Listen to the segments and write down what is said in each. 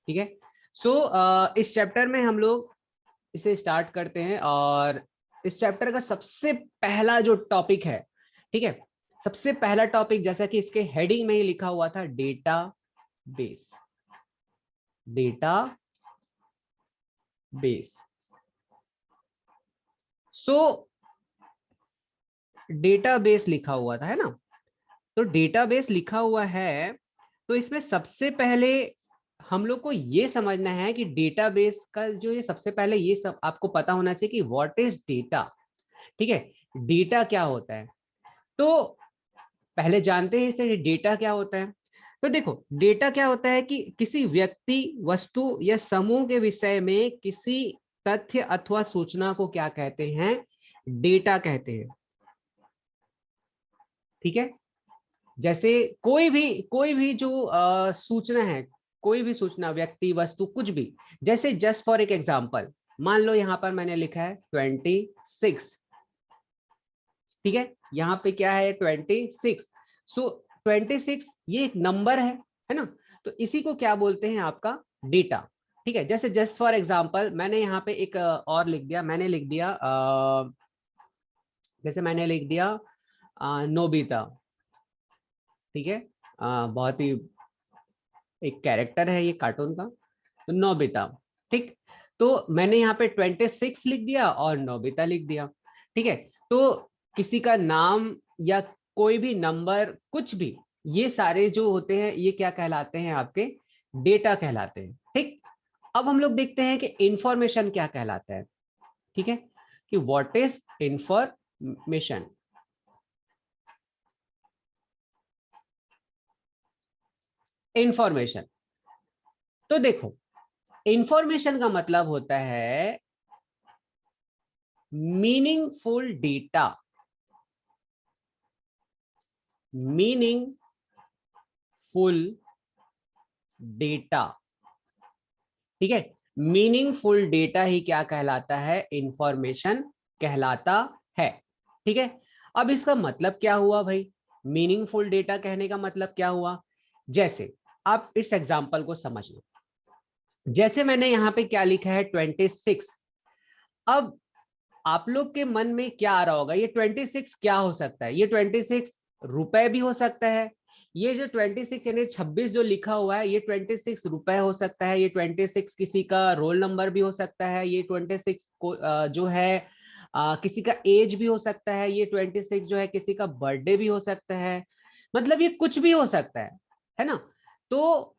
ठीक है। सो इस चैप्टर में हम लोग इसे स्टार्ट करते हैं, और इस चैप्टर का सबसे पहला जो टॉपिक है, ठीक है, सबसे पहला टॉपिक जैसा कि इसके हेडिंग में ही लिखा हुआ था, डेटा बेस। Data base. सो डेटाबेस लिखा हुआ था, है ना। तो डेटाबेस लिखा हुआ है, तो इसमें सबसे पहले हम लोग को ये समझना है कि डेटाबेस का जो ये सबसे पहले ये सब आपको पता होना चाहिए कि व्हाट इज डेटा। ठीक है, डेटा क्या होता है, तो पहले जानते हैं इसे डेटा क्या होता है। तो देखो, डेटा क्या होता है कि किसी व्यक्ति, वस्तु या समूह के विषय में किसी तथ्य अथवा सूचना को क्या कहते हैं, डेटा कहते हैं। ठीक है, जैसे कोई भी जो सूचना है, कोई भी सूचना, व्यक्ति, वस्तु, कुछ भी, जैसे जस्ट फॉर एक एग्जांपल, मान लो यहां पर मैंने लिखा है 26। ठीक है, यहाँ पे क्या है 26। सो 26 ये एक नंबर है ना। तो इसी को क्या बोलते हैं, आपका डेटा। ठीक है, जैसे जस्ट फॉर एग्जांपल मैंने यहाँ पे एक और लिख दिया, मैंने लिख दिया जैसे मैंने लिख दिया नोबिता। ठीक है, बहुत ही एक कैरेक्टर है ये कार्टून का, तो नोबिता। ठीक, तो मैंने यहाँ पे 26 लिख दिया और नोबिता लिख दिया। ठीक है, तो किसी का नाम या कोई भी नंबर, कुछ भी, ये सारे जो होते हैं ये क्या कहलाते हैं, आपके डेटा कहलाते हैं। ठीक, अब हम लोग देखते हैं कि इंफॉर्मेशन क्या कहलाता है। ठीक है, कि व्हाट इज इंफॉर्मेशन। इंफॉर्मेशन, तो देखो, इंफॉर्मेशन का मतलब होता है मीनिंगफुल डेटा। Meaningful data. ठीक है, मीनिंगफुल डेटा ही क्या कहलाता है, इंफॉर्मेशन कहलाता है। ठीक है, अब इसका मतलब क्या हुआ भाई, मीनिंगफुल डेटा कहने का मतलब क्या हुआ, जैसे आप इस एग्जांपल को समझना। जैसे मैंने यहां पे क्या लिखा है 26। अब आप लोग के मन में क्या आ रहा होगा, ये 26 क्या हो सकता है, ये 26 रुपए भी हो सकता है, ये जो 26 यानी 26 जो लिखा हुआ है ये 26 रुपए हो सकता है, ये 26 किसी का रोल नंबर भी हो सकता है, ये 26 को जो है किसी का एज भी हो सकता है, ये 26 जो है किसी का बर्थडे भी हो सकता है, मतलब ये कुछ भी हो सकता है ना। तो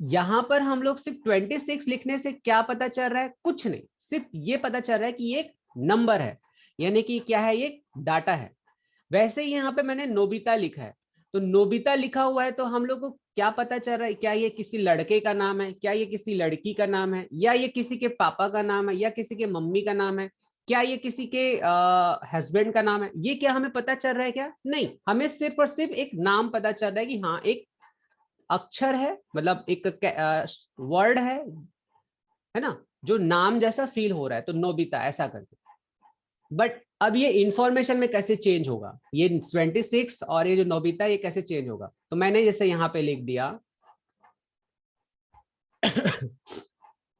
यहां पर हम लोग सिर्फ 26 लिखने से क्या पता चल रहा है, कुछ नहीं, सिर्फ ये पता चल रहा है कि ये एक नंबर है, यानी कि क्या है, ये डाटा है। वैसे ही यहाँ पे मैंने नोबिता लिखा है, तो नोबिता लिखा हुआ है, तो हम लोग को क्या पता चल रहा है, क्या ये किसी लड़के का नाम है, क्या ये किसी लड़की का नाम है, या ये किसी के पापा का नाम है, या किसी के मम्मी का नाम है, क्या ये किसी के हस्बैंड का नाम है, ये क्या हमें पता चल रहा है, क्या नहीं, हमें सिर्फ और सिर्फ एक नाम पता चल रहा है कि हाँ एक अक्षर है, मतलब एक वर्ड है ना, जो नाम जैसा फील हो रहा है, तो नोबिता ऐसा करके। बट अब ये इंफॉर्मेशन में कैसे चेंज होगा, ये 26 और ये जो नोबिता ये कैसे चेंज होगा, तो मैंने जैसे यहां पे लिख दिया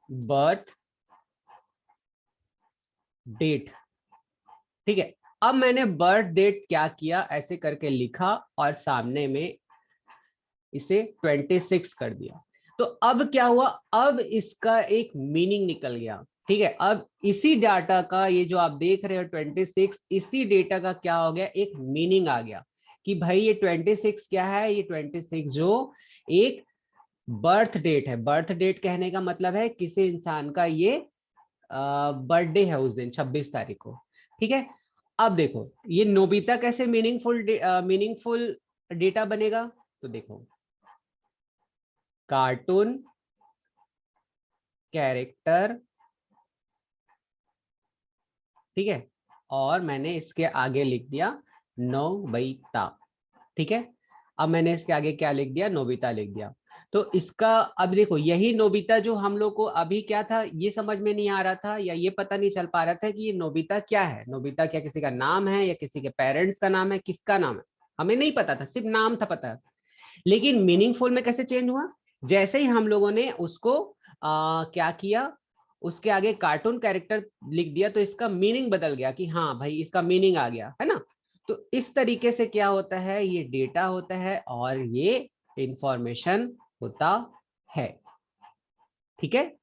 बर्थ डेट। ठीक है, अब मैंने बर्थ डेट क्या किया, ऐसे करके लिखा और सामने में इसे 26 कर दिया। तो अब क्या हुआ, अब इसका एक मीनिंग निकल गया। ठीक है, अब इसी डाटा का, ये जो आप देख रहे हो 26, इसी डेटा का क्या हो गया, एक मीनिंग आ गया कि भाई ये 26 क्या है, ये 26 जो एक बर्थ डेट है। बर्थ डेट कहने का मतलब है किसी इंसान का ये बर्थडे है उस दिन 26 तारीख को। ठीक है, अब देखो ये नोबिता कैसे मीनिंगफुल डेटा बनेगा, तो देखो कार्टून कैरेक्टर। ठीक है, और मैंने इसके आगे लिख दिया नोबिता। ठीक है, अब मैंने इसके आगे क्या लिख दिया, नोबिता लिख दिया। तो इसका अब देखो, यही नोबिता जो हम लोग को अभी क्या था, ये समझ में नहीं आ रहा था, या ये पता नहीं चल पा रहा था कि ये नोबिता क्या है, नोबिता क्या किसी का नाम है, या किसी के पेरेंट्स का नाम है, किसका नाम है, हमें नहीं पता था, सिर्फ नाम था पता। लेकिन मीनिंगफुल में कैसे चेंज हुआ, जैसे ही हम लोगों ने उसको क्या किया, उसके आगे कार्टून कैरेक्टर लिख दिया तो इसका मीनिंग बदल गया कि हाँ भाई इसका मीनिंग आ गया है ना। तो इस तरीके से क्या होता है, ये डेटा होता है और ये इंफॉर्मेशन होता है। ठीक है।